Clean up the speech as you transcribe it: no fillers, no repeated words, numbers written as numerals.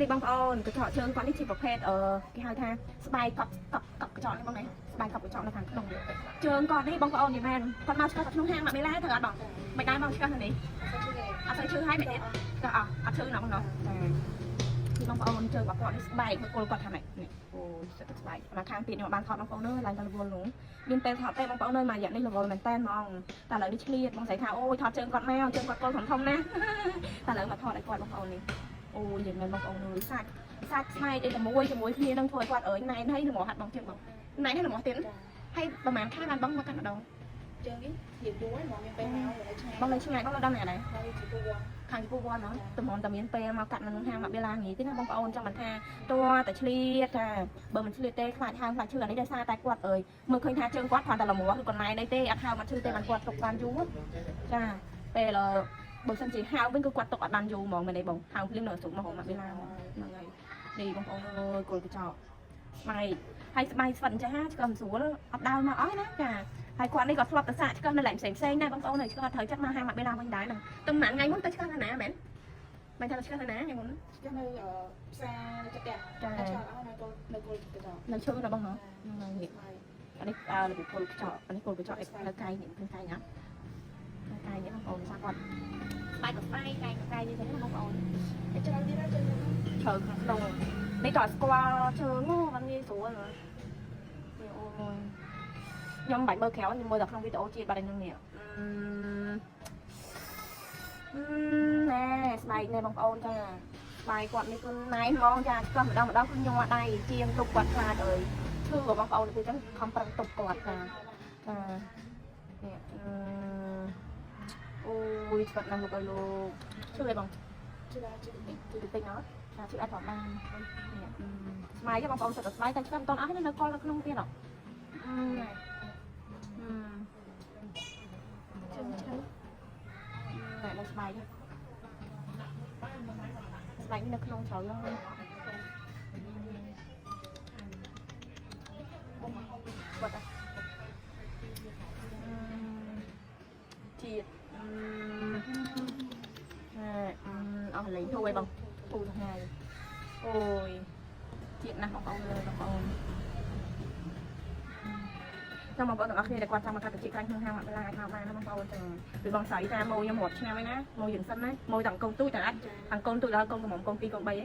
នេះបងប្អូនកញ្ចក់ជើងគាត់នេះជាប្រភេទគេហៅថាស្បែកកប់កញ្ចក់នេះបងណាស្បែកកប់កញ្ចក់នៅខាងក្នុងជើងគាត់នេះបងប្អូននិយាយមែនគាត់មកឆ្កឹះក្នុងហាងមកមេឡាទៅអត់បងមិនដែរមកឆ្កឹះនេះអត់ស្អីឈឺហើយមិនទៀតក៏អត់ឈឺណាបងណាចាបងប្អូនជើងរបស់គាត់នេះស្បែកមកគល់គាត់ថាម៉េចនេះអូយសិតស្បែកមកខាងទៀតខ្ញុំបានថតបងប្អូនអើយឡើងទៅរវល់នោះមានពេលថតទេបងប្អូនអើយមករយៈនេះរវល់មែនតើហ្មងតែឥឡូវនេះឆ្លៀតបងស្រីថាអូយថតជើងគាត់មកជើងគាត់គល់ធំណាតែឥឡូវមកថតឲ្យគាត់បងប្អូននេះអូយយ៉ាងណាបងប្អូនអើយសាច់ស្បែកអីជាមួយគ្នានឹងធ្វើឲ្យគាត់អើយណែនហើយល្មមហាត់បងជើងបងណែនហើយល្មមទៀតហើយប្រហែលខែបានបងមកកាត់ម្ដងជើងនេះនិយាយយូរហើយមកមានពេលមកបងនៅឆ្ងាយបងនៅដល់ណាដែរខាងជីពូវ័នហ្នឹងតំនតែមានពេលមកកាត់នៅក្នុងហាងមកបេឡាងាយទេណាបងប្អូនចង់មិនថាតួតែឆ្លៀតថាបើមិនឆ្លៀតទេខ្លាចហើមខ្លាចឈឺអានេះដោយសារតែគាត់អើយមើលឃើញថាជើងគាត់គ្រាន់តែល្មមឬកន្លែងអីទេអត់ហើមអត់ឈឺទេបានគាត់ទុកបានយូរចាពេលបើសិនជាហើមវិញគឺគាត់ទុកអត់បានយូរហ្មងមែនទេបងហើមភ្លាមនៅស្រុកមកមកបេឡាហ្នឹងហើយនេះបងប្អូនអើយគល់កញ្ចក់ស្បែកហើយស្បែកស្វិតចាឆ្កឹះមិនស្រួលអត់ដើរមកអស់ណាចាហើយគាត់នេះក៏ធ្លាប់ទៅសាកឆ្កឹះនៅកន្លែងផ្សេងដែរបងប្អូនហើយឆ្កឹះត្រូវចិត្តមកហាងមកបេឡាវិញដែរហ្នឹងតែមួយថ្ងៃមុនទៅឆ្កឹះណាមែនមិនថាឆ្កឹះណាថ្ងៃមុនឆ្កឹះនៅផ្សារចិត្តចាឆ្កឹះអស់នៅគល់កញ្ចក់នៅឈើណាបងហ៎ហ្នឹងនេះអានេះរបៀបគល់កញ្ចក់អានេះគល់កញ្ចក់នៅកាយនេះក្នុងកាយណានៅកាយនេះបងប្អូនសាគាត់ស្បែកក៏ស្បែកកាយនេះទេបងប្អូនតែច្រើនទៀតណាជើងឈើក្នុងនេះតើស្គាល់ជើងហ្នឹងងាយស្រួលអូយខ្ញុំបាច់មើលក្រៅខ្ញុំមើលតែក្នុងវីដេអូជាតិបាត់ហ្នឹងនេះណែស្បែកនេះបងប្អូនចាស្បែកគាត់នេះគឺណៃហ្មងចាឆ្កឹះម្ដងគឺខ្ញុំអត់ដៃជាងទុកគាត់ខ្លាចអើយឈឺបងប្អូនទៅចឹងខំប្រឹងទុកគាត់ចានេះអូយស្បាត់ណាស់លោកអើយលោកឈឺអីបងឈឺតិចណាចាឈឺអត់ផងបាននេះស្បែកបងប្អូនសិតតែស្បែកតែឆ្កឹះមិនតន់អស់នៅកលនៅក្នុងទៀតហ៎ជើងឆៃតែនៅស្បែកនេះនៅក្នុងជ្រៅហ្នឹងបាត់ជាតិអស់លេងធូរអីបងធូរថ្ងៃអូយជាតិណាស់បងប្អូនបងប្អូនចាំបងប្អូនទាំងអស់គ្នាដែលគាត់ចង់មកកាត់តិចខ្លាំងក្នុងហាងមកឡាយមកបានណាបងប្អូនចឹងពីបងស្រីថាម៉ូខ្ញុំរត់ឆ្នាំហើយណាម៉ូយើងសិនណាម៉ូទាំងកូនទូចទាំងអត់ទាំងកូនទូចដល់កូនកំមុំកូន2កូន3ហ៎